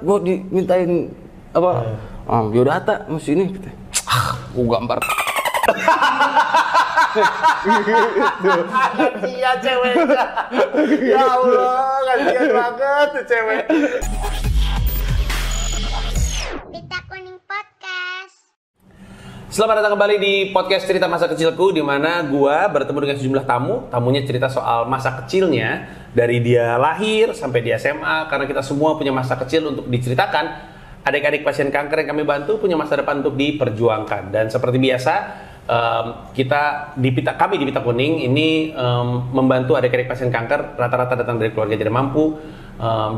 gua dimintain apa? Biodata mesti ini gitu. Gua gambar. Iya ceweknya. Ya Allah, kasihan banget tuh cewek. Pita Kuning Podcast. Selamat datang kembali di podcast cerita masa kecilku, di mana gua bertemu dengan sejumlah tamu. Tamunya cerita soal masa kecilnya dari dia lahir sampai di SMA, karena kita semua punya masa kecil untuk diceritakan. Adik-adik pasien kanker yang kami bantu punya masa depan untuk diperjuangkan. Dan seperti biasa, kami di Pita Kuning ini membantu adik-adik pasien kanker, rata-rata datang dari keluarga tidak mampu.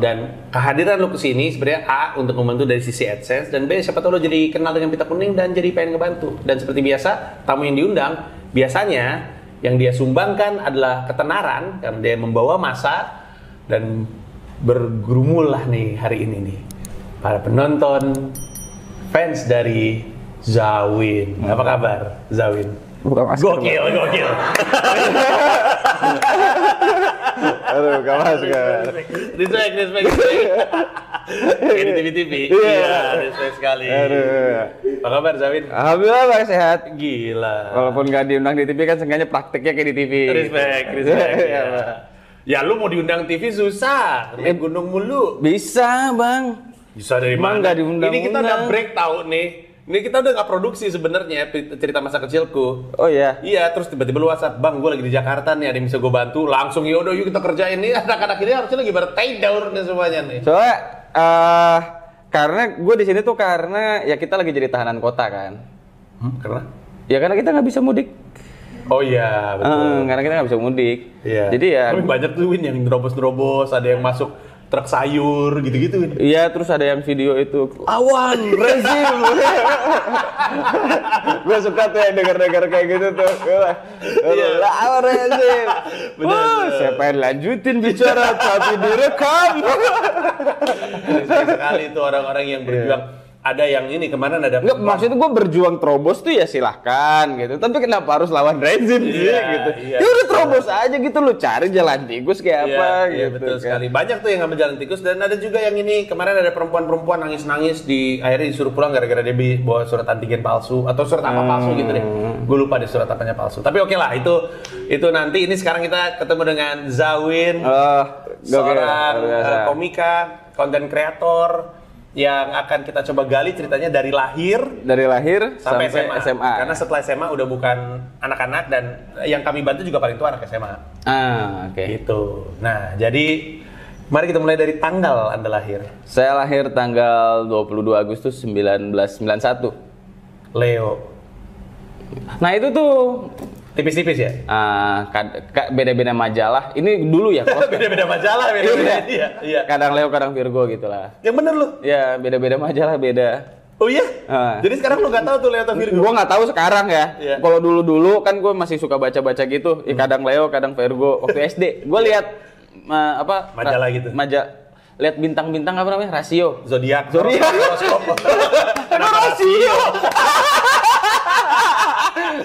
Dan kehadiran lo kesini sebenarnya A, untuk membantu dari sisi AdSense, dan B, siapa tahu lo jadi kenal dengan Pita Kuning dan jadi pengen ngebantu. Dan seperti biasa, tamu yang diundang biasanya yang dia sumbangkan adalah ketenaran, karena dia membawa masa. Dan bergerumul lah nih hari ini nih para penonton fans dari Zawin. Apa kabar Zawin? Buka masker. Gokil. Aduh, buka masker. Respect. Kayak di TV. Iya, respect sekali. Aduh. Apa kabar Zawin? Alhamdulillah Bang, sehat. Gila. Walaupun nggak diundang di TV kan seenggaknya prakteknya kayak di TV. Respect. Ya lu mau diundang TV susah, naik gunung mulu. Bisa Bang. Bisa dari Emang mana? nggak diundang-undang. Ini kita udah break tahu nih. Ini kita udah nggak produksi sebenarnya cerita masa kecilku. Oh iya. Iya, terus tiba-tiba lu WhatsApp, Bang, gue lagi di Jakarta nih, ada yang bisa gue bantu. Langsung yaudah yuk kita kerjain nih. Anak-anak ini harusnya lagi bertidur nih semuanya nih. Soalnya karena gue di sini tuh karena ya kita lagi jadi tahanan kota kan. Karena? Ya karena kita nggak bisa mudik. Oh iya, betul. Karena kita nggak bisa mudik. Iya. Jadi ya. Tapi banyak tuh Win yang nerobos-nerobos, ada yang masuk truk sayur gitu-gitu Win. Iya, terus ada yang video itu lawan rezim. Gue suka tuh yang denger-denger kayak gitu tuh. Lawan rezim. Saya pengen lanjutin bicara tapi direkam. Respect sekali tuh orang-orang yang berjuang. Ada yang ini kemarin ada. Enggak, maksudnya gue berjuang terobos tuh ya silahkan gitu. Tapi kenapa harus lawan rezim sih gitu? Iya. Ya udah terobos aja gitu, lu cari jalan tikus kayak apa Iya, gitu. betul kan. sekali. Banyak tuh yang ngambil jalan tikus, dan ada juga yang ini kemarin ada perempuan-perempuan nangis-nangis akhirnya disuruh pulang gara-gara dia bawa surat antigen palsu atau surat apa palsu gitu deh. Gue lupa deh surat apanya palsu. Tapi oke lah, itu nanti. Ini sekarang kita ketemu dengan Zawin, seorang komika, konten kreator yang akan kita coba gali ceritanya dari lahir sampai SMA. Karena setelah SMA udah bukan anak-anak, dan yang kami bantu juga paling tua anak SMA. Oke. Gitu. Nah, jadi mari kita mulai dari tanggal Anda lahir. Saya lahir tanggal 22 Agustus 1991. Leo. Nah itu tuh Tipis-tipis ya? beda-beda majalah. Ini dulu ya. Beda-beda majalah, Iya. Kadang Leo, kadang Virgo gitu lah. Yang bener lu? Ya beda-beda majalah beda. Oh iya? Jadi sekarang lu nggak tahu tuh Leo atau Virgo? Gue nggak tahu sekarang ya. Iya. Kalau dulu kan gue masih suka baca-baca gitu. Kadang Leo, kadang Virgo. Waktu SD, gue lihat majalah gitu. Lihat bintang-bintang apa namanya? Rasio. Zodiak. Horoskop. Rasio.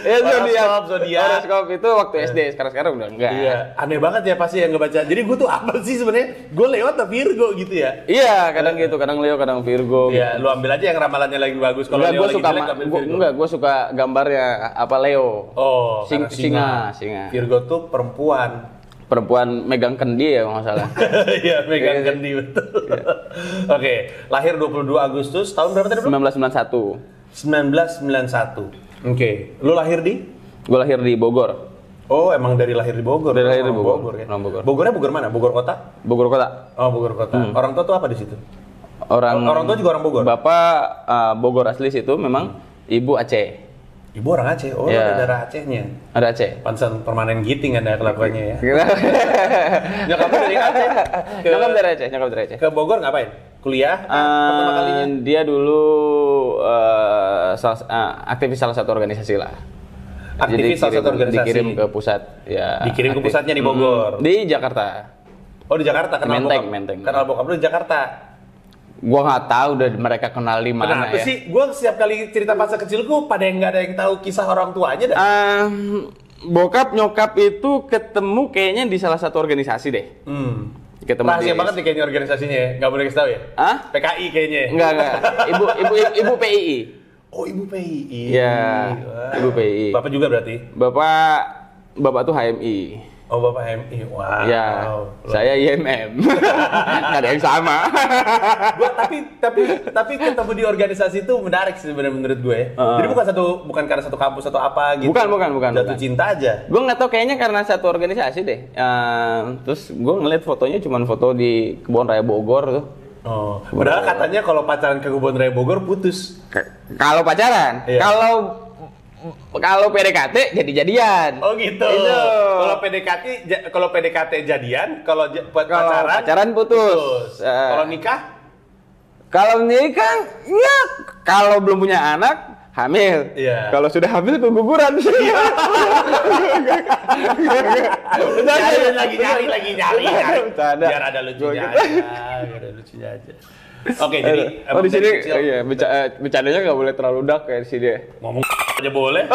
Ya zodiak. Horoskop itu waktu SD, sekarang udah enggak. Iya, aneh banget ya pasti yang ngebaca. Jadi gue tuh apa sih sebenarnya? Gue Leo atau Virgo gitu ya? Iya, kadang gitu, kadang Leo, kadang Virgo. Iya, lu ambil aja yang ramalannya lagi bagus. Kalau Leo lagi jelek ambil Virgo. Enggak, gue suka gambarnya apa Leo. Oh, singa. Virgo tuh perempuan megang kendi ya kalau nggak salah. Iya, megang kendi betul. Oke, lahir 22 Agustus tahun berapa tadi, Bro? 1991. Oke, lu lahir di? Gue lahir di Bogor. Oh, emang dari lahir di Bogor? Dari lahir di Bogor. Ya? Bogor. Bogornya Bogor mana? Bogor kota? Bogor kota. Oh, Bogor kota. Orang tua tuh apa di situ? Orang tua juga orang Bogor? Bapak Bogor asli situ, memang ibu Aceh. Ibu orang Aceh? Oh, ya. ada darah Acehnya? Ada Aceh. Pantesan permanen giting ada kelakuannya ya? Nyokapnya dari Aceh? Nyokap dari Aceh. Ke Bogor ngapain? Kuliah? Pertama kalinya? Dia dulu aktivis salah satu organisasi lah. Aktivis salah satu organisasi? Dikirim ke pusat. Ya, dikirim ke pusatnya di Bogor? Di Jakarta. Oh, di Jakarta? Menteng. Kenal bokap lu di Jakarta? Gua nggak tahu udah mereka kenal di mana. Kenapa sih? Gua setiap kali cerita masa kecilku pada yang nggak ada yang tahu kisah orang tuanya dah. Bokap nyokap itu ketemu kayaknya di salah satu organisasi deh. Ketemu Rahasia banget nih kayaknya organisasinya ya. Nggak boleh kasih tahu ya? Hah? PKI kayaknya ya? Enggak. Ibu PII. Oh, Ibu PII. Iya, Wah. Ibu PII. Bapak juga berarti? Bapak tuh HMI. Oh, Bapak HMI. Wow. Ya, saya IMM. Nggak ada yang sama. tapi ketemu di organisasi itu menarik sih sebenarnya menurut gue ya. Jadi bukan karena satu kampus atau apa gitu. Bukan. Jatuh cinta aja. Gue nggak tahu kayaknya karena satu organisasi deh. Terus gue ngeliat fotonya cuma foto di Kebun Raya Bogor tuh. Oh, padahal katanya kalau pacaran ke Kebun Raya Bogor putus. Kalau pacaran, Iya. kalau PDKT jadi-jadian. Oh gitu. Itu. Kalau PDKT jadian, kalau pacaran putus. Kalau nikah? Kalau nikah, ya kalau belum punya anak hamil. Iya. Kalau sudah hamil keguguran. Lagi nyari. Bercanda. Biar ada lucunya aja. Oke, jadi di sini kecil- iya, bercandanya nggak boleh terlalu dark kayak di sini. ngomong aja boleh.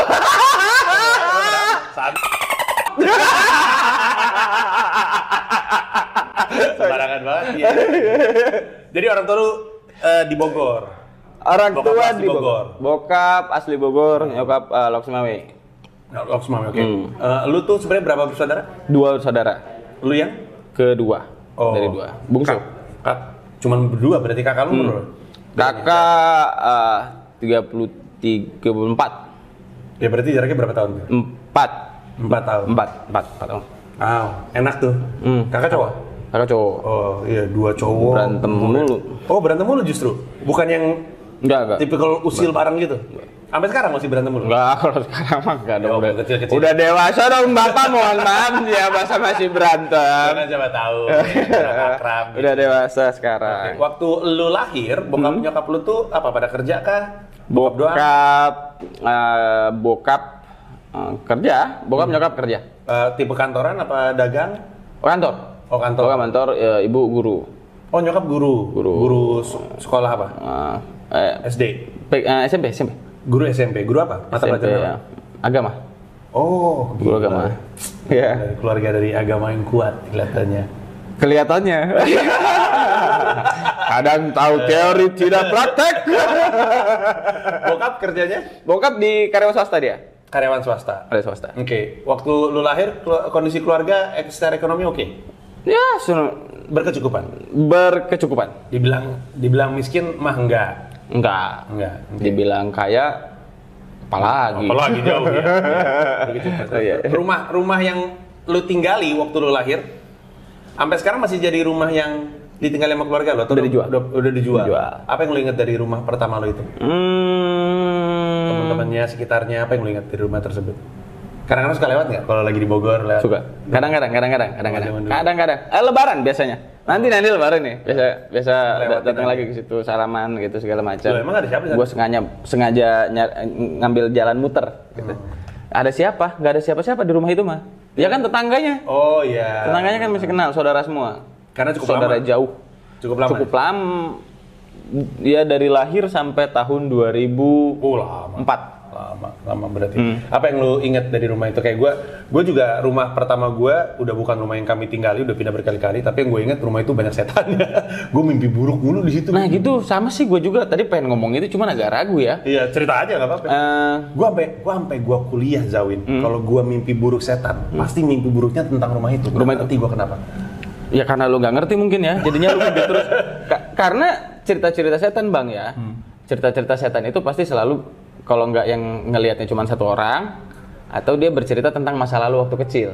Sembarangan banget ya. Jadi orang tua lu di Bogor. Orang Bokap tua asli di Bogor. Bokap asli Bogor, nyokap Loksmawe. Loksmawe, oke. Lu tuh sebenarnya berapa bersaudara? 2 saudara. Lu yang? Kedua. Oh. Dari 2. Bungsu. Kak, cuman berdua berarti kakak lu berapa? Kakak 34. Ya berarti jaraknya berapa tahun? 4 tahun. 4 tahun. Enak tuh. Kakak cowok? Kakak cowok. Oh iya, 2 cowok. Berantem mulu. Oh, berantem mulu justru? Bukan yang Enggak. tipikal usil bareng gitu? Sampai sekarang masih berantem mulu? Enggak, kalau sekarang mah enggak dong. Oh, kecil-kecil. Udah dewasa dong, Bapak, mohon maaf ya, masa masih berantem. Karena siapa tahu. Udah akrab. Udah dewasa sekarang. Oke. Waktu lu lahir, bokap nyokap lu tuh apa, pada kerja kah? Doang? Bokap kerja, bokap nyokap kerja. Tipe kantoran apa dagang? Kantor. Oh, kantor. Bokap kantor, ibu guru. Oh, nyokap guru. Guru sekolah apa? SD. SMP. Guru SMP. Guru apa? Mata SMP, pelajaran ya. apa? Agama. Oh, Guru agama. Ya. Dari keluarga dari agama yang kuat kelihatannya. Kelihatannya. Kadang tahu teori tidak praktek. Bokap kerjanya? Bokap di karyawan swasta dia. Karyawan swasta. Karyawan swasta. Oke. Waktu lu lahir, kondisi keluarga secara ekonomi oke? Ya, Berkecukupan? berkecukupan. Dibilang miskin mah enggak. Enggak. Oke. Dibilang kaya, apalagi. Apalagi jauh ya. Berkecukupan. Oh, iya. Rumah yang lu tinggali waktu lu lahir, sampai sekarang masih jadi rumah yang ditinggali sama keluarga lo? Atau Udah dijual. Udah dijual. Dijual. Apa yang lu ingat dari rumah pertama lo itu? Teman-temannya, sekitarnya, apa yang lu ingat dari rumah tersebut? Kadang-kadang suka lewat nggak? Kalau lagi di Bogor lewat? Suka. Kadang-kadang. Zaman dulu. Kadang-kadang. Lebaran biasanya. Nanti Lebaran nih. Biasa Lewatin datang aja. lagi ke situ, salaman gitu segala macam. Loh, emang ada siapa di sana? Gua sengaja ngambil jalan muter gitu. Ada siapa? Nggak ada siapa-siapa di rumah itu mah. Ya kan tetangganya. Oh iya. Tetangganya kan masih kenal, saudara semua. Karena cukup saudara lama. jauh. Cukup lama. Cukup lama. Dia dari lahir sampai tahun 2004. Lama berarti. Apa yang lu ingat dari rumah itu? Kayak gue juga rumah pertama gue udah bukan rumah yang kami tinggali, udah pindah berkali-kali. Tapi yang gue ingat rumah itu banyak setannya. Gue mimpi buruk mulu di situ. Nah gitu, sama sih gue juga. Tadi pengen ngomong itu, cuman agak ragu ya. Iya, cerita aja nggak apa-apa. Gue kuliah Zawin. Kalau gue mimpi buruk setan, pasti mimpi buruknya tentang rumah itu. Rumah itu. Nanti gue kenapa? Ya karena lu nggak ngerti mungkin ya, jadinya lu mimpi terus. Karena cerita-cerita setan bang ya, cerita-cerita setan itu pasti selalu kalau nggak yang ngelihatnya cuma satu orang, atau dia bercerita tentang masa lalu waktu kecil.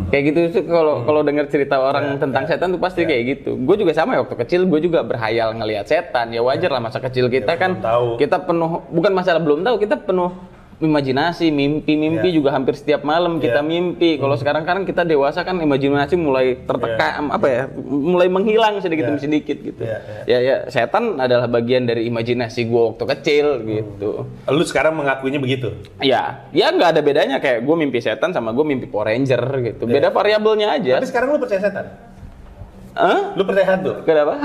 Kayak gitu sih kalau dengar cerita orang tentang setan tuh pasti kayak gitu. Gue juga sama ya, waktu kecil gue juga berhayal ngelihat setan. Ya wajar lah, masa kecil kita kan kita penuh, bukan masalah belum tahu, kita penuh imajinasi, mimpi juga hampir setiap malam kita mimpi. Kalau sekarang kan kita dewasa kan imajinasi mulai tertekan, mulai menghilang sedikit demi sedikit gitu. Ya setan adalah bagian dari imajinasi gue waktu kecil gitu. Lu sekarang mengakuinya begitu? Ya nggak ada bedanya, kayak gue mimpi setan sama gue mimpi Power Ranger gitu. Beda variabelnya aja. Tapi sekarang lu percaya setan? Lu percaya hantu? Kenapa?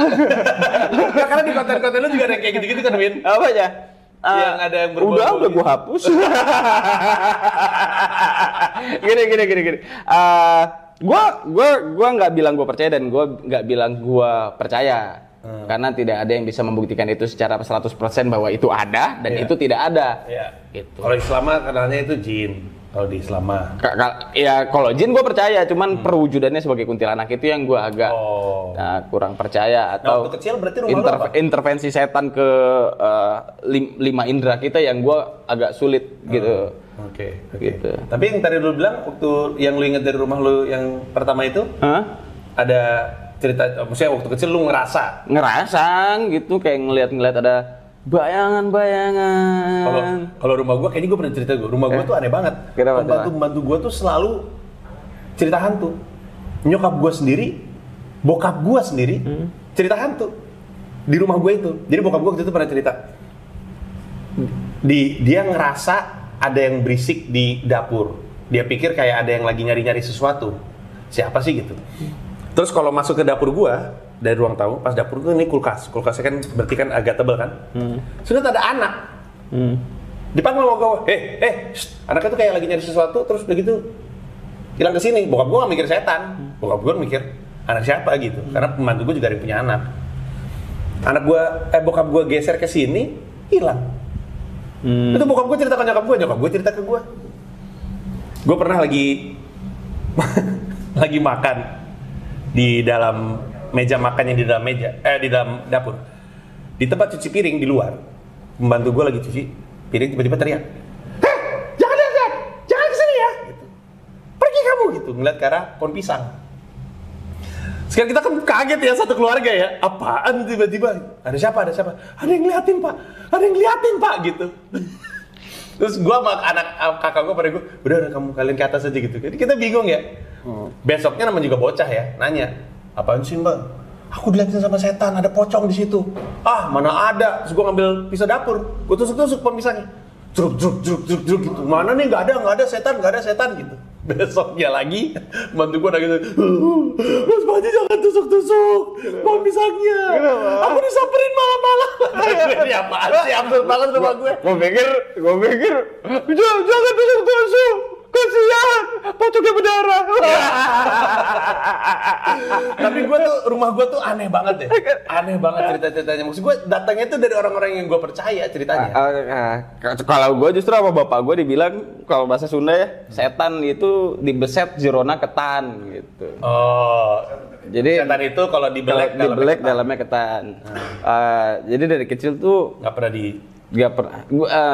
Ya, karena di konten-konten lu juga ada yang kayak gitu-gitu kan, Win? Apa aja? Yang ada yang berbau. Udah gue hapus. Gini. Gua nggak bilang gua percaya dan gua nggak bilang gua percaya. Karena tidak ada yang bisa membuktikan itu secara 100% bahwa itu ada dan itu tidak ada. Iya. Gitu. Kalau Islam mah kenalnya itu jin. Kalau di Islam mah. Ya kalau jin gue percaya, cuman perwujudannya sebagai kuntilanak itu yang gue agak kurang percaya. Atau waktu kecil berarti rumah lu apa? Intervensi setan ke 5 indera kita yang gue agak sulit gitu. Oke. Gitu. Tapi yang tadi lu bilang waktu yang lu ingat dari rumah lu yang pertama itu, ada cerita, maksudnya waktu kecil lu ngerasa gitu kayak ngeliat ada bayangan. Kalau rumah gua kayaknya gua pernah cerita rumah gua tuh aneh banget. Pembantu gua tuh selalu cerita hantu. Nyokap gua sendiri, bokap gua sendiri cerita hantu di rumah gua itu. Jadi bokap gua waktu itu pernah cerita. Dia ngerasa ada yang berisik di dapur. Dia pikir kayak ada yang lagi nyari-nyari sesuatu. Siapa sih gitu? Terus kalau masuk ke dapur gua dari ruang tamu, pas dapur tuh ini kulkasnya kan berarti kan agak tebal kan. Sudah ada anak. Dipanggil sama gua, anaknya tuh kayak lagi nyari sesuatu, terus begitu hilang ke sini. Bokap gua nggak mikir setan, bokap gua mikir anak siapa gitu. Karena pembantu gua juga ada yang punya anak. Bokap gua geser ke sini, hilang. Itu bokap gua cerita ke nyokap gua cerita ke gua. Gua pernah lagi lagi makan di dalam meja makan yang di dalam dapur. Di tempat cuci piring di luar, pembantu gue lagi cuci piring tiba-tiba teriak, jangan kesini ya, gitu. Pergi kamu gitu, ngeliat ke arah pohon pisang. Sekarang kita kan kaget ya satu keluarga ya, apaan tiba-tiba? Ada siapa? Ada yang ngeliatin pak, gitu. Terus gue sama kakak gue pada gue, udah kamu kalian ke atas aja gitu. Jadi kita bingung ya. Besoknya namanya juga bocah ya, nanya, apaan sih mbak? Aku dilihatin sama setan, ada pocong di situ. Ah mana ada? Terus gue ngambil pisau dapur, gue tusuk pohon pisangnya. Jeruk gitu. Mana nih? Nggak ada setan gitu. Besoknya lagi, mantu gue udah gitu, Mas Panji jangan tusuk pohon pisangnya. Aku disamperin malam-malam. Ini apaan sih? Absurd banget sama gue. Gue pikir, jangan tusuk. Kasihan, pocongnya berdarah. Tapi rumah gue tuh aneh banget deh. Aneh banget cerita-ceritanya. Maksud gue datangnya tuh dari orang-orang yang gue percaya ceritanya. Kalau gue justru sama bapak gue dibilang, kalau bahasa Sunda ya, setan itu dibeset jirona ketan gitu. Oh, jadi setan itu kalau dibelek dalamnya ketan. Jadi dari kecil tuh nggak pernah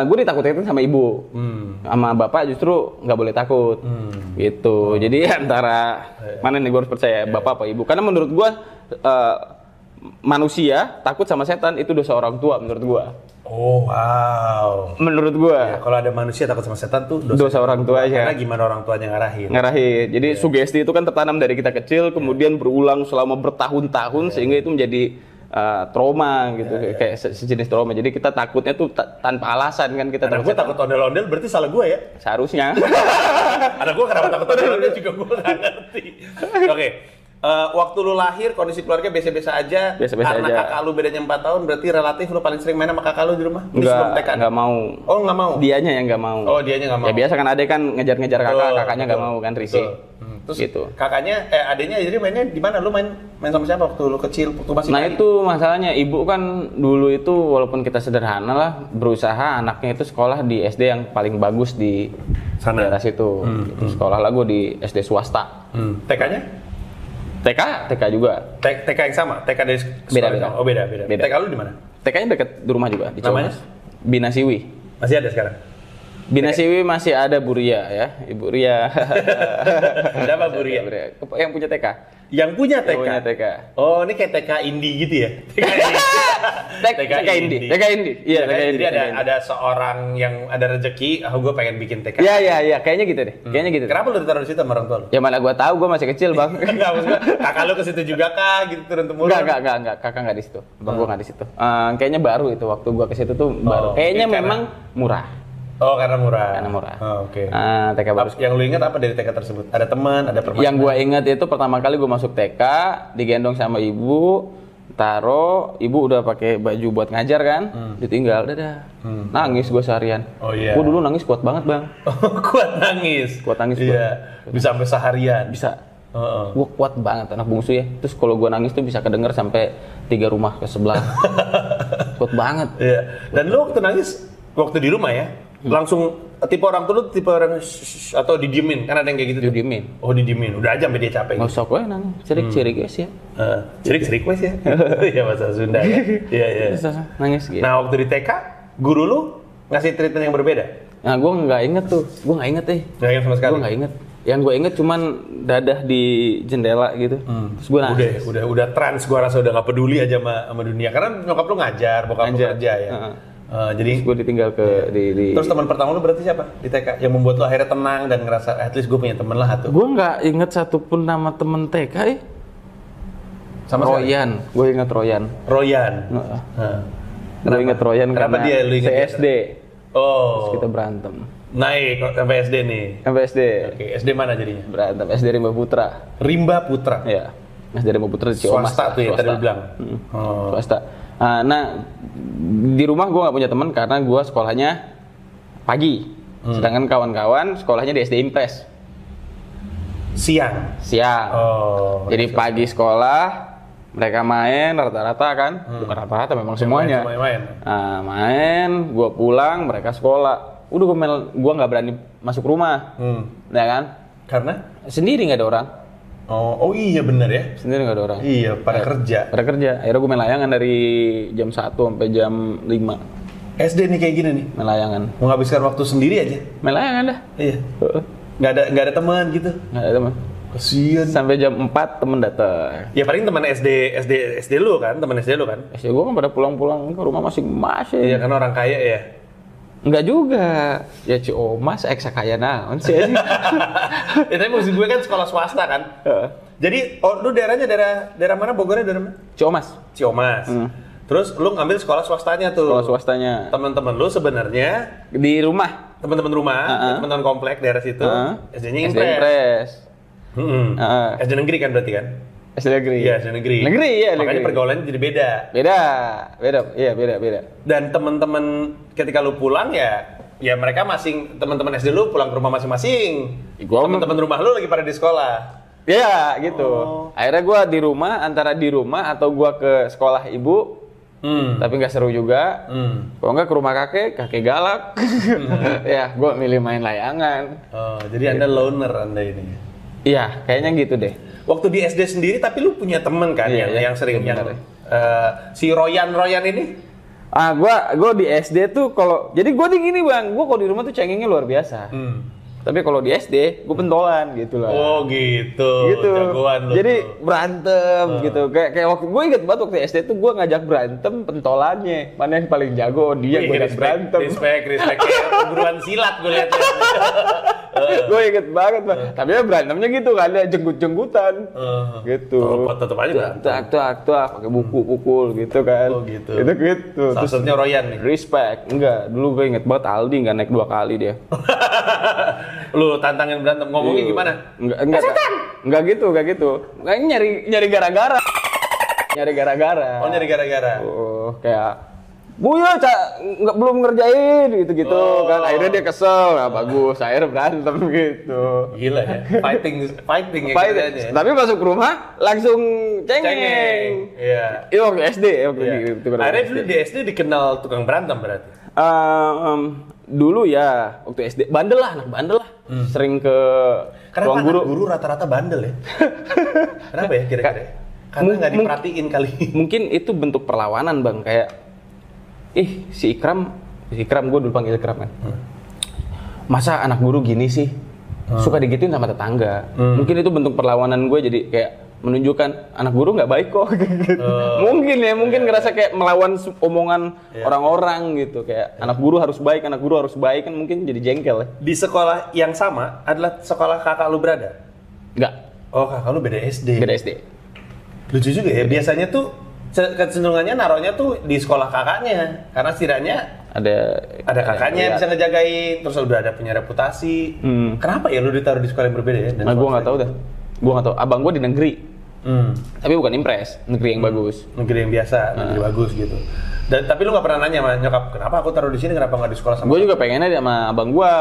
gue ditakutin sama ibu, sama bapak justru nggak boleh takut, gitu. Jadi antara mana nih gue harus percaya bapak apa ibu? Karena menurut gue manusia takut sama setan itu dosa orang tua menurut gue. Oh wow. Menurut gue. Ya, kalau ada manusia takut sama setan tuh dosa orang tua aja. Karena gimana orang tuanya ngarahin. Jadi sugesti itu kan tertanam dari kita kecil, kemudian berulang selama bertahun-tahun sehingga itu menjadi trauma gitu, kayak sejenis trauma. Jadi kita takutnya tuh tanpa alasan kan kita. Gue takut ondel-ondel berarti salah gue ya? Seharusnya. Ada gue kenapa takut ondel-ondel juga gue nggak ngerti. Oke. Waktu lu lahir kondisi keluarga biasa-biasa aja. Karena kakak lu bedanya 4 tahun berarti relatif lu paling sering main sama kakak lu di rumah? Enggak mau. Oh nggak mau? Dianya yang nggak mau. Oh dianya nggak mau. Ya biasa kan adek kan ngejar-ngejar kakaknya nggak mau kan risih. Terus gitu. Kakaknya, adiknya jadi mainnya di mana? Lu main sama siapa waktu lu kecil, waktu masih Nah itu masalahnya, ibu kan dulu itu walaupun kita sederhana lah, berusaha anaknya itu sekolah di SD yang paling bagus di daerah situ. Sekolah lah gue di SD swasta. TK-nya? TK juga. TK yang sama? TK dari sekolah? Beda. Oh beda. TK lu di mana? TK-nya dekat di rumah juga. Di namanya? Bina Siwi. Masih ada sekarang? Bina Siwi masih ada Bu Ria ya, Ibu Ria. Siapa Bu Ria? Yang punya TK. Yang punya TK? Yang punya TK. Oh, ini kayak TK indie gitu ya? TK indie. Iya, TK indie. Jadi ada seorang yang ada rezeki, gue pengen bikin TK. Iya, kayaknya gitu deh. Kayaknya gitu. Kenapa lu ditaruh di situ sama orang tua lu? Ya mana gue tahu, gue masih kecil, Bang. Enggak, maksudnya kakak lu ke situ juga kah gitu turun-temurun? Enggak, kakak enggak di situ. Bang gue enggak di situ. Kayaknya baru itu waktu gue ke situ tuh baru. Kayaknya memang murah. Oh, karena murah. Oh, oke. TK baru. Yang lu ingat apa dari TK tersebut? Ada teman, ada permainan? Yang gue ingat itu pertama kali gue masuk TK, digendong sama ibu, ibu udah pakai baju buat ngajar kan, ditinggal, dadah. Nangis gue seharian. Oh iya. Gue dulu nangis kuat banget, Bang. Kuat nangis. Iya. Bisa sampai seharian. Bisa. Gue kuat banget anak bungsu ya. Terus kalau gue nangis tuh bisa kedenger sampai 3 rumah ke sebelah. Kuat banget. Iya. Dan lu waktu nangis, waktu di rumah ya, langsung tipe orang tuh lu tipe orang atau didiemin? Kan ada yang kayak gitu. Didiemin. Oh didiemin, udah aja sampai dia capek. Nggak usah gue nangis, cirik-cirik guys ya. Cirik-cirik wes ya. Iya bahasa Sunda ya. Iya iya. Terus nangis gitu. Nah waktu di TK, guru lu ngasih treatment yang berbeda? Nah gue nggak inget tuh, gue nggak inget Nggak ingat sama sekali? Gue nggak inget. Yang gue inget cuman dadah di jendela gitu. Terus gue nangis. Udah trans, gua rasa udah nggak peduli aja sama dunia. Karena nyokap lu ngajar, bokap lu kerja ya. Jadi gue ditinggal ke di. Terus teman pertama lu berarti siapa di TK yang membuat lu akhirnya tenang dan ngerasa at least gue punya temen lah satu? Gue nggak inget satupun nama temen TK Sama Royan, gue inget Royan. Royan. Gue inget Royan Kenapa karena dia lu inget dia? SD. Oh. Terus kita berantem. Naik sampai SD nih. Sampai SD. Oke, SD mana jadinya? Berantem SD Rimba Putra. Rimba Putra. Iya. SD Rimba Putra di Ciomas. Swasta tuh ya tadi lu bilang. Swasta. Nah, di rumah gue nggak punya teman karena gue sekolahnya pagi. Sedangkan kawan-kawan sekolahnya di SD Impres. Siang. Oh. Jadi pagi sekolah, mereka main rata-rata kan, bukan rata-rata memang semuanya. Main. Nah, main, gue pulang, mereka sekolah. Udah gue nggak berani masuk rumah, ya kan? Karena? Sendiri nggak ada orang. Oh iya bener ya. Sendiri nggak ada orang. Iya, pada kerja. Pada kerja. Akhirnya gue main layangan dari jam 1 sampai jam 5. SD nih kayak gini nih. Main layangan. Menghabiskan waktu sendiri aja. Main layangan dah. Iya. Nggak ada teman gitu. Nggak ada teman. Kasian. Sampai jam 4 temen datang. Ya paling teman SD lu kan, teman SD lu kan. SD gue kan pada pulang-pulang ke rumah masing-masing. Iya kan orang kaya ya. Enggak juga. Ya Ciomas eksa kaya naon sih aja. Ya tapi maksud gue kan sekolah swasta kan. Jadi lu daerahnya daerah mana? Bogornya daerah mana? Ciomas. Ciomas. Terus lu ngambil sekolah swastanya tuh. Sekolah swastanya. Teman-teman lu sebenarnya Di rumah. teman-teman rumah, teman-teman komplek daerah situ. SD-nya SD Impres. SD negeri kan berarti kan? SD negeri. Iya, SD negeri. Negeri ya, Makanya negeri. pergaulannya jadi beda. Beda. Dan teman-teman ketika lu pulang ya mereka teman-teman SD lu pulang ke rumah masing-masing. Teman-teman rumah lu lagi pada di sekolah. Iya, gitu. Akhirnya gue di rumah, antara di rumah atau gue ke sekolah ibu. Tapi nggak seru juga. Kalau nggak ke rumah kakek galak. Ya, gue milih main layangan. Jadi Anda loner Anda ini. Iya, kayaknya gitu deh. Waktu di SD sendiri tapi lu punya temen kan yang sering si Royan ini? Gue di SD tuh jadi gue tuh gini bang, gue kalau di rumah tuh cengengnya luar biasa. Tapi kalau di SD, gue pentolan gitu lah. Oh gitu. Jagoan lu. Jadi berantem gitu. Kayak waktu gue inget banget waktu SD tuh gue ngajak berantem pentolannya. Mana yang paling jago dia gue ngajak berantem. Respect. Kayak perguruan silat gue lihat. Gue inget banget bang. Tapi ya berantemnya gitu kan, ada jenggut-jenggutan. Gitu. Tetep aja berantem. Tuak, pakai buku pukul gitu kan. Oh gitu. Gitu. Salah satunya Royan nih. Respect. Enggak, dulu gue inget banget Aldi nggak naik 2 kali dia. Lu tantangin berantem ngomongnya gimana? Enggak gitu. Nyari gara-gara. Oh nyari gara-gara. Kayak Buya belum ngerjain gitu kan. Akhirnya dia kesel. Nah bagus, akhirnya berantem gitu. Gila ya. Fighting ya kerjanya. Tapi masuk rumah langsung cengeng. Iya. Itu waktu SD gitu. Akhirnya dulu di SD dikenal tukang berantem berarti. Dulu ya waktu SD bandel lah. Sering ke ruang guru. Guru rata-rata bandel ya. Kenapa ya kira-kira? Karena nggak diperhatiin kali. Mungkin itu bentuk perlawanan bang, kayak si Ikram gue dulu panggil Ikram kan. Masa anak guru gini sih? Suka digituin sama tetangga. Mungkin itu bentuk perlawanan gue, jadi kayak menunjukkan anak guru nggak baik kok. Mungkin ngerasa kayak melawan omongan orang-orang gitu, kayak anak guru harus baik kan, mungkin jadi jengkel ya. Di sekolah yang sama adalah sekolah kakak lu berada? Enggak. Oh, kakak lu beda SD. Beda SD. Lucu juga ya, biasanya tuh kecenderungannya naruhnya tuh di sekolah kakaknya, karena setidaknya ada kakaknya bisa ngejagain, terus udah punya reputasi. Kenapa ya lu ditaruh di sekolah yang berbeda ya? Nah, gue nggak tahu dah. Abang gue di negeri. Tapi bukan impres, negeri yang bagus. Negeri yang biasa, negeri bagus gitu. Dan tapi lu nggak pernah nanya sama nyokap, kenapa aku taruh di sini, kenapa nggak di sekolah sama? Gue juga pengennya sama abang gue.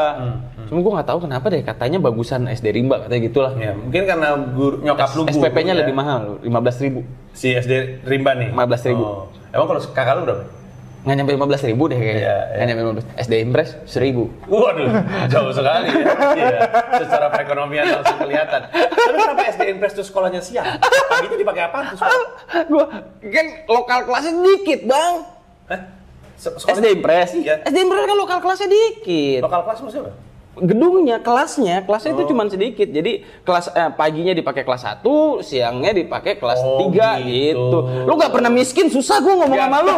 Cuma gue nggak tahu kenapa deh, katanya bagusan SD Rimba katanya gitulah. Ya, mungkin karena nyokap lu guru. SPP-nya ya? lebih mahal, 15.000. Si SD Rimba nih. 15.000. Oh. Emang kalau kakak lu berapa? Nggak nyampe 15.000 deh kayaknya. Iya. Nggak nyampe 15. SD Impres 1.000. Waduh, jauh sekali ya. Iya, secara perekonomian langsung kelihatan. Tapi kenapa SD Impres tuh sekolahnya siang? Pagi itu dipakai apa tuh sekolah? Gue kan lokal kelasnya dikit bang. Hah? SD Impres? Iya. SD Impres kan lokal kelasnya dikit. Lokal kelas maksudnya apa? Gedungnya, kelasnya itu cuma sedikit. Jadi kelas paginya dipakai kelas 1, siangnya dipakai kelas 3 gitu. Lu nggak pernah miskin, susah gue ngomong sama lu.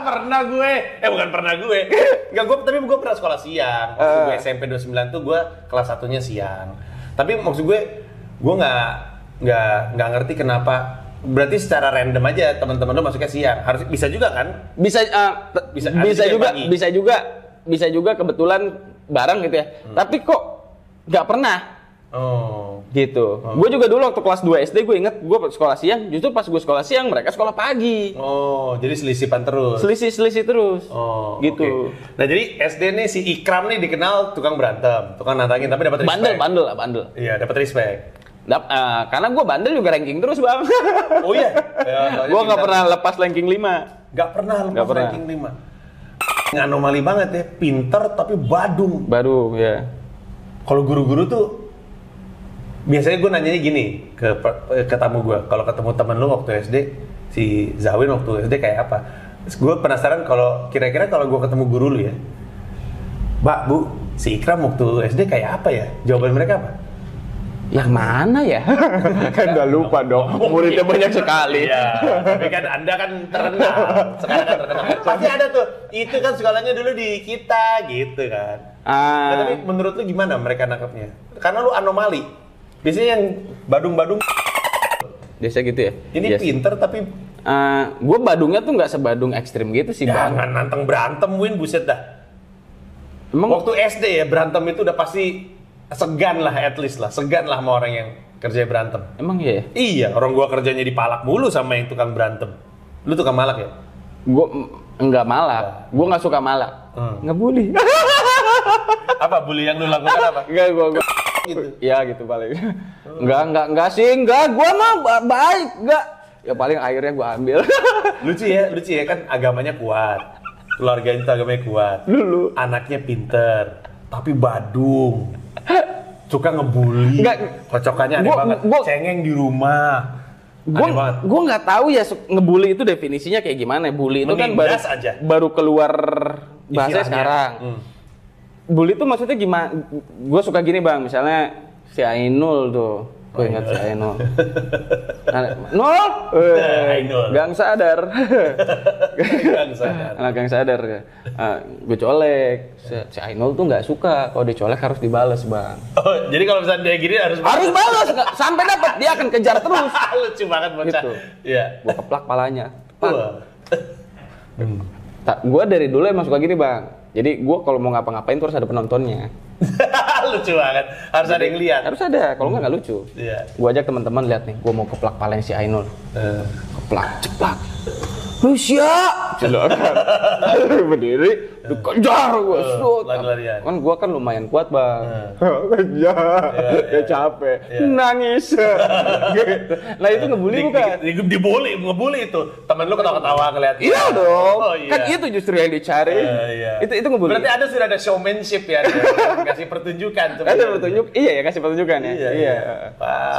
Pernah gue. Bukan pernah gue. Enggak, tapi gue pernah sekolah siang. Waktu gue SMP 29 tuh gue kelas 1-nya siang. Tapi maksud gue nggak ngerti kenapa. Berarti secara random aja teman-teman lu masuknya siang. Harus bisa juga kan? Bisa juga kebetulan bareng gitu ya. Tapi kok nggak pernah. Gitu. Gue juga dulu waktu kelas 2 SD gue inget gue sekolah siang. Justru pas gue sekolah siang mereka sekolah pagi. Jadi selisipan terus. Selisih terus. Gitu. Okay. Nah jadi SD nih si Ikram nih dikenal tukang berantem, tukang nantangin tapi dapat respect. Bandel. Iya, dapat respect. Karena gue bandel juga ranking terus bang. Oh iya? Gue nggak pernah lepas ranking 5. Nggak pernah lepas ranking 5. Anomali banget ya, pinter tapi badung ya. Kalau guru-guru tuh biasanya gue nanyanya gini ke tamu gue, kalau ketemu temen lu waktu SD, si Zawin waktu SD kayak apa? Gue penasaran kalau kira-kira kalau gue ketemu guru lu ya, Mbak, Bu, si Ikram waktu SD kayak apa ya? Jawaban mereka apa? Yang mana ya? Kan udah lupa dong, muridnya banyak sekali. Iya, tapi kan Anda kan terkenal, sekarang kan terkenal. Pasti ada tuh, itu kan sekolahnya dulu di kita, gitu kan. Nah, tapi menurut lu gimana mereka nangkepnya? Karena lu anomali. Biasanya yang badung-badung. Biasa gitu ya? Ini pinter tapi... gue badungnya tuh nggak sebadung ekstrim gitu sih bang. Jangan nantang berantem, Win, buset dah. Emang waktu SD ya, berantem itu udah pasti... segan lah sama orang yang kerja berantem. Emang iya? Iya, orang gua kerjanya dipalak mulu sama yang tukang berantem. Lu tukang malak ya? Gua enggak malak. Gua enggak suka malak. Ngebully. Apa bully yang lu lakukan apa? Enggak, gua gitu. Iya gitu paling. Enggak sih, gua mah baik, enggak. Ya paling akhirnya gua ambil. lucu ya kan agamanya kuat. Keluarganya itu agamanya kuat. Dulu anaknya pinter, tapi badung. Suka ngebully. Kocokannya aneh banget. Cengeng di rumah. Gue nggak tahu ya ngebully itu definisinya kayak gimana. Bully itu kan baru keluar bahasa sekarang. Bully itu maksudnya gimana? Gue suka gini bang, misalnya si Ainul tuh. Gue ingat si Ainul. Ainul. Gang sadar. Anak gang sadar. Gue colek. Si Ainul tuh nggak suka kalau dicolek harus dibales bang. Oh, jadi kalau misalnya dia gini harus balas sampai dapat, dia akan kejar terus. Lucu banget bocah. Gitu. Iya. Gue keplak palanya. Gue dari dulu emang suka gini bang. Jadi gue kalau mau ngapa-ngapain tuh harus ada penontonnya. Lucu banget. Harus ada yang lihat. Harus ada. Kalau nggak lucu. Iya. Gue ajak teman-teman lihat nih. Gue mau keplak palanya si Ainul. Keplak, ceplak. Lucia. Silakan. Berdiri. Dikejar gue. Lari-larian. Kan gue kan lumayan kuat bang. Kejar. Ya capek. Nangis. Nah itu ngebully bukan? Ngebully itu. Temen lu ketawa-ketawa ngeliat. Iya dong. Kan itu justru yang dicari. Itu ngebully. Berarti ada sudah ada showmanship ya. Kasih pertunjukan. Kasih pertunjuk. Iya ya, kasih pertunjukan ya. Iya.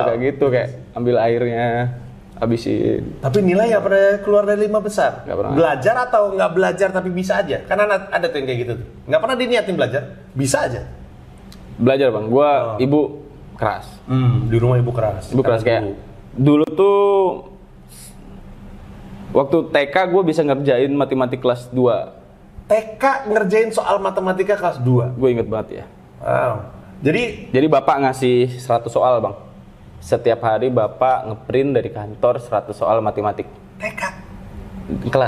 Suka gitu kayak ambil airnya, habisin. Tapi nilai nggak pernah keluar dari 5 besar? Nggak pernah. Belajar atau nggak belajar tapi bisa aja? Karena ada tuh yang kayak gitu tuh. Nggak pernah diniatin belajar, bisa aja. Belajar bang, ibu keras. Di rumah ibu keras. Ibu keras kayak dulu tuh waktu TK gue bisa ngerjain matematik kelas 2. TK ngerjain soal matematika kelas 2? Gue inget banget ya. Wow. Jadi bapak ngasih 100 soal bang. Setiap hari bapak ngeprint dari kantor 100 soal matematik. TK?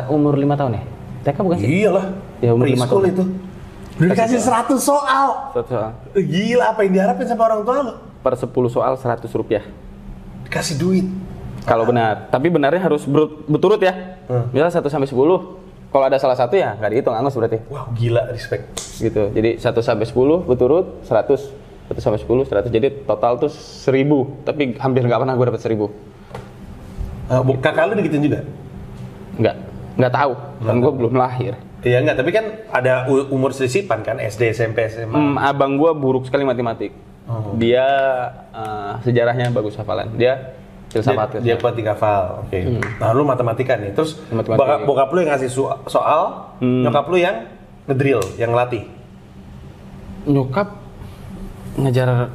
Umur 5 tahun ya? TK bukan sih? Iyalah. Ya umur 5 tahun. Itu. Udah dikasih 100 soal. 100 soal. Gila, apa yang diharapin sama orang tua lu? Per 10 soal 100 rupiah. Dikasih duit. Kalau benar, tapi benarnya harus berturut ya. Misal 1 sampai 10. Kalau ada salah satu ya nggak dihitung, angus berarti. Wow, gila, respect. Gitu. Jadi 1 sampai 10 berturut 100. 1 sampai 10 100. Jadi total tuh 1000. Tapi hampir nggak pernah gue dapat 1000. Kakak lu digituin juga? Nggak tahu. Kan gue belum lahir. Iya enggak, tapi kan ada umur selisipan kan, SD, SMP, SMA. Abang gue buruk sekali matematik. Dia sejarahnya bagus hafalan. Dia filsafat. Dia kuat di hafal. Oke. Nah, lu matematika nih. Terus bokap lu yang ngasih soal, nyokap lu yang ngedrill, yang ngelatih. Nyokap ngajar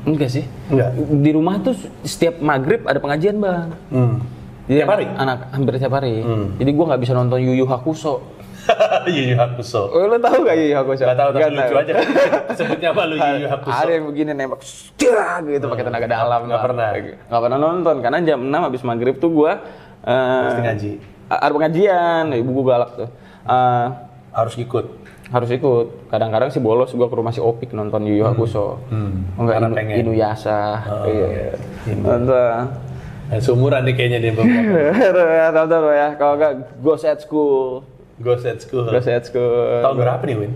enggak sih? Enggak. Di rumah tuh setiap maghrib ada pengajian, Bang. Jadi Tiap hari? Hampir tiap hari. Jadi gua nggak bisa nonton Yu Yu Hakusho. Yu Yu Hakusho. Oh, lo tahu nggak Yu Yu Hakusho? Nggak tahu, tapi lucu aja. Sebutnya apa lu Yu Yu Hakusho? Ada yang begini nembak, gitu pakai tenaga dalam. Nggak pernah nonton karena jam 6 habis maghrib tuh gua mesti ngaji. Ada pengajian, ibu gua galak tuh. Harus ikut. Harus ikut. Kadang-kadang sih bolos gua ke rumah si Opik nonton Yu Yu Hakusho. Enggak Inuyasha. Iya. Nonton. Seumuran nih kayaknya dia beberapa. Nonton ya. Kalau enggak Ghost at School. Ghost at School. Tahun berapa nih, Win?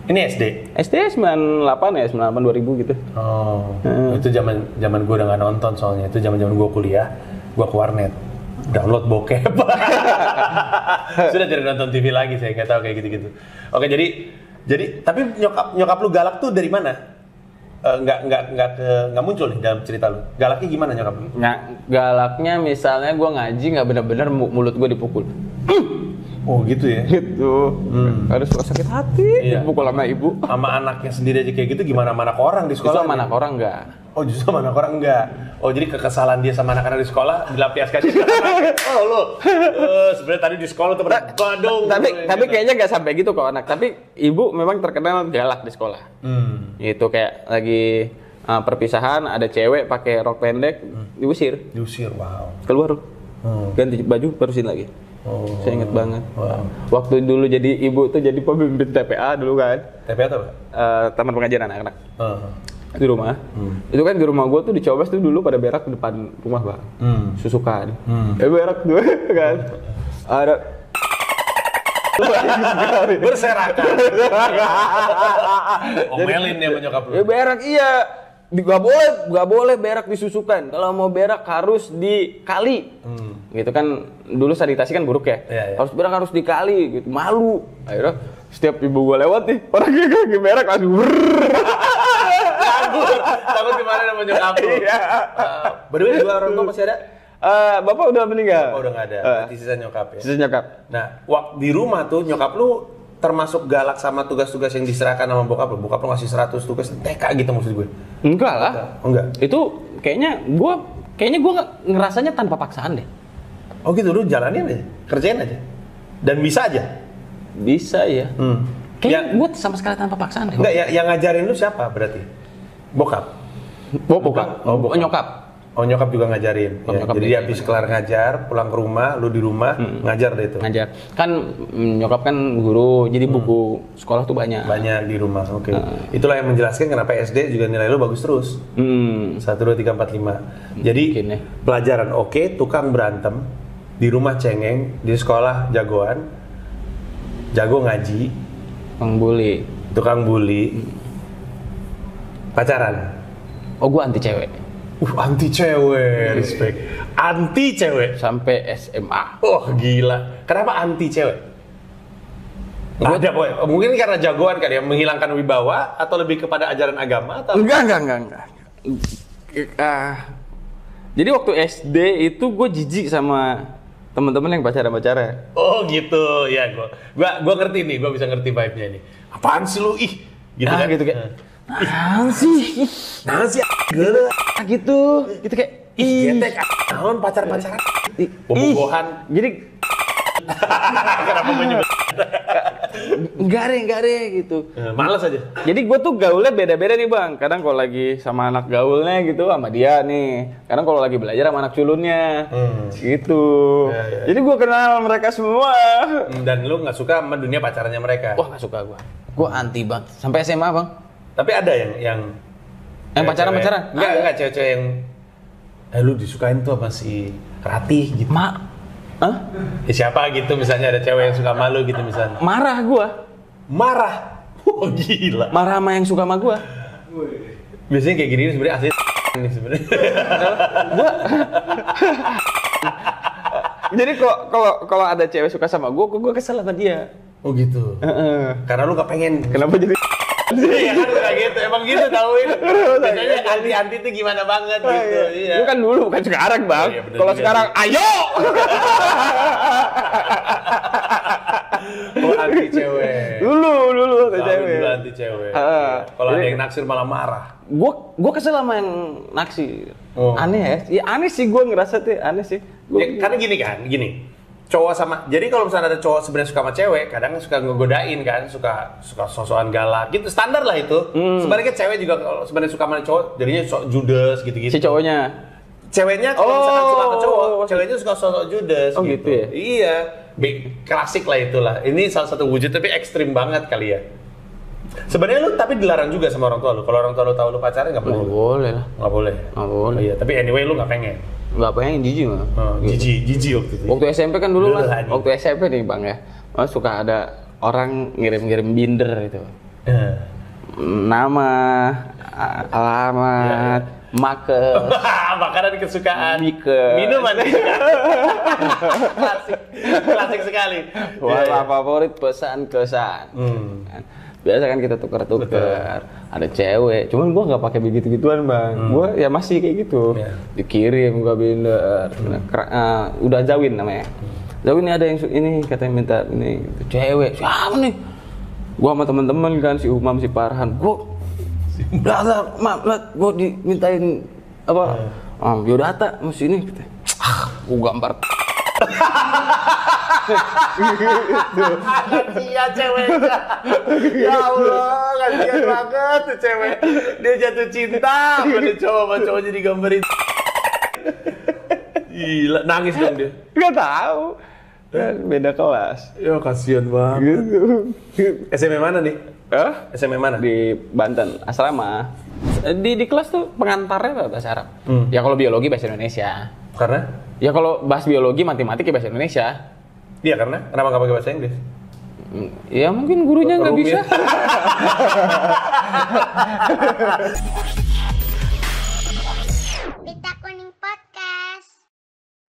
Ini SD? SD 98 ya, 98 2000 gitu. Oh. Itu zaman gua udah nggak nonton soalnya. Itu zaman gua kuliah, gua ke warnet. Download bokep. Sudah jadi nonton TV lagi, saya nggak tahu kayak gitu-gitu. Oke, jadi tapi nyokap lu galak tuh dari mana? Nggak muncul nih dalam cerita lu. Galaknya gimana nyokap lu? Nah, galaknya misalnya gue ngaji nggak benar-benar mulut gue dipukul. Oh gitu ya? Gitu. Harus sakit hati. Iya. Dipukul sama ibu. Sama anaknya sendiri aja kayak gitu, gimana sama anak orang di sekolah? Justru sama anak orang enggak. Oh, justru sama anak orang enggak. Oh, jadi kekesalan dia sama anak-anak di sekolah dilampiaskan. Oh, lo. Sebenarnya tadi di sekolah tuh pada badung. Tapi kayaknya nggak sampai gitu kok anak. Tapi ibu memang terkenal galak di sekolah. Itu kayak lagi perpisahan, ada cewek pakai rok pendek, diusir. Wow. Keluar. Ganti baju, barusin lagi. Saya inget banget. Waktu dulu jadi ibu tuh jadi pemimpin TPA dulu kan. TPA tuh apa? Taman pengajian anak-anak. Di rumah. Itu kan di rumah gue tuh di Cobas tuh dulu pada berak di depan rumah Bang. Susukan. Berak tuh kan. Ada berserakan. Omelin dia menyokap lu. Berak iya. Gak boleh berak disusukan. Kalau mau berak harus di kali. Gitu kan dulu sanitasi kan buruk ya. Harus berak harus di kali gitu. Malu. Akhirnya setiap ibu gua lewat nih, orang lagi berak langsung takut gimana sama nyokap lu. Iya. Berdua dua orang tua masih ada? Bapak udah meninggal. Bapak udah nggak ada. Berarti sisa nyokap ya. Sisa nyokap. Nah, di rumah tuh nyokap lu termasuk galak sama tugas-tugas yang diserahkan sama bokap lu. Bokap lu ngasih 100 tugas TK gitu maksud gue. Enggak lah. Enggak. Itu kayaknya gua ngerasanya tanpa paksaan deh. Oh gitu, lu jalanin aja, kerjain aja. Dan bisa aja. Bisa ya. Kayaknya gue sama sekali tanpa paksaan deh. Enggak, yang ngajarin lu siapa berarti? Bokap? Bokap. Nyokap. Oh, nyokap juga ngajarin. Ya, jadi dia habis kelar ngajar, pulang ke rumah, lu di rumah, ngajar deh itu. Ngajar. Kan nyokap kan guru, jadi buku sekolah tuh banyak. Banyak di rumah, oke. Itulah yang menjelaskan kenapa SD juga nilai lu bagus terus. 1, 2, 3, 4, 5. Jadi pelajaran oke, tukang berantem, di rumah cengeng, di sekolah jagoan, jago ngaji, tukang bully, pacaran. Oh, gue anti cewek. Anti cewek, respect. Anti cewek sampai SMA. Oh gila. Kenapa anti cewek? Nggak ada, boy. Mungkin karena jagoan kali ya, menghilangkan wibawa atau lebih kepada ajaran agama atau? Enggak. Jadi waktu SD itu gue jijik sama teman-teman yang pacaran. Oh gitu, ya gue ngerti nih, gue bisa ngerti vibe-nya nih. Apaan sih lu, ih? Gitu kan? Gitu kayak. Nah sih, gitu kayak. Getek, naon pacaran, bobogohan. Jadi. Kenapa menyebut? Enggak deh gitu. Males aja. Jadi gue tuh gaulnya beda-beda nih Bang. Kadang kalau lagi sama anak gaulnya gitu sama dia nih. Kadang kalau lagi belajar sama anak culunnya. Gitu. Ya. Jadi gue kenal mereka semua. Dan lu nggak suka sama dunia pacarannya mereka? Wah nggak suka gue. Gue anti Bang. Sampai SMA Bang. Tapi ada yang pacaran? Enggak cewek-cewek yang lu disukain tuh apa si Ratih gitu. Hah? Ya siapa gitu misalnya ada cewek yang suka sama lu gitu misalnya. Marah gua. Marah. Oh gila. Marah sama yang suka sama gua. Biasanya kayak gini sebenarnya asli nih sebenarnya. Jadi kalau ada cewek suka sama gua kesel sama dia. Oh gitu. Karena lu gak pengen. Kenapa jadi? Iya kan udah gitu, emang gitu tauin. Biasanya anti-anti tuh gimana banget gitu. Iya. Itu kan dulu, bukan sekarang bang. Oh, iya, bener Kalau juga sekarang, sih. ayo! Oh anti cewek. Dulu ada Selalu cewek. dulu anti cewek. Heeh. Kalau ada Jadi- yang naksir malah marah. Gua kesel sama yang naksir. Oh. Aneh ya? Ya aneh sih, gua ngerasa tuh aneh sih. Ya, karena gini. Cowok sama, jadi kalau misalnya ada cowok sebenarnya suka sama cewek, kadang suka ngegodain kan, suka sosokan galak, gitu standar lah itu. Sebenarnya cewek juga kalau sebenarnya suka sama cowok, jadinya sok judes gitu-gitu. Si cowoknya. Ceweknya kalau misalkan suka sama cowok, Oh. ceweknya suka sosok judes Oh, gitu ya? Iya, klasik lah itulah. Ini salah satu wujud tapi ekstrim banget kali ya. Sebenarnya lu tapi dilarang juga sama orang tua lu. Kalau orang tua lu tahu lu pacaran nggak boleh. Nggak boleh lah. Nggak boleh. Nggak boleh. Oh, iya, tapi anyway lu nggak pengen. Nggak pengen jijik mah. Jijik waktu itu. Waktu SMP kan dulu Udah mas, lah, nih. waktu SMP nih bang ya, mas suka ada orang ngirim-ngirim binder itu. Nama, alamat, marker, Makanan kesukaan. Mike. Minuman. Klasik sekali. warna favorit, pesan kesan. Kan. Biasa kan kita tuker-tuker. Ada cewek, cuman gua nggak pakai begitu-gituan bang. Gua ya masih kayak gitu. Iya. Dikirim gua binder. Udah Zawin namanya. Zawin ini ada yang ini katanya minta ini cewek. Siapa nih? Gua sama teman-teman kan si Umam, si Farhan. Gua gua dimintain apa? Biodata mesti ini. Gua gambar. Kasihan ceweknya. Ya Allah, kasihan banget tuh cewek. Dia jatuh cinta pada cowok jadi gambarin. Gila, nangis dong dia. Gak tahu. Kan beda kelas. Ya kasihan banget. Gitu. SMP mana nih? Hah? SMP mana? Di Banten, asrama. Di kelas tuh pengantarnya bahasa Arab. Ya kalau biologi bahasa Indonesia. Karena? Ya kalau bahas biologi, matematik ya bahasa Indonesia. Iya karena? Kenapa nggak pakai bahasa Inggris? Ya mungkin gurunya nggak Rumit. bisa.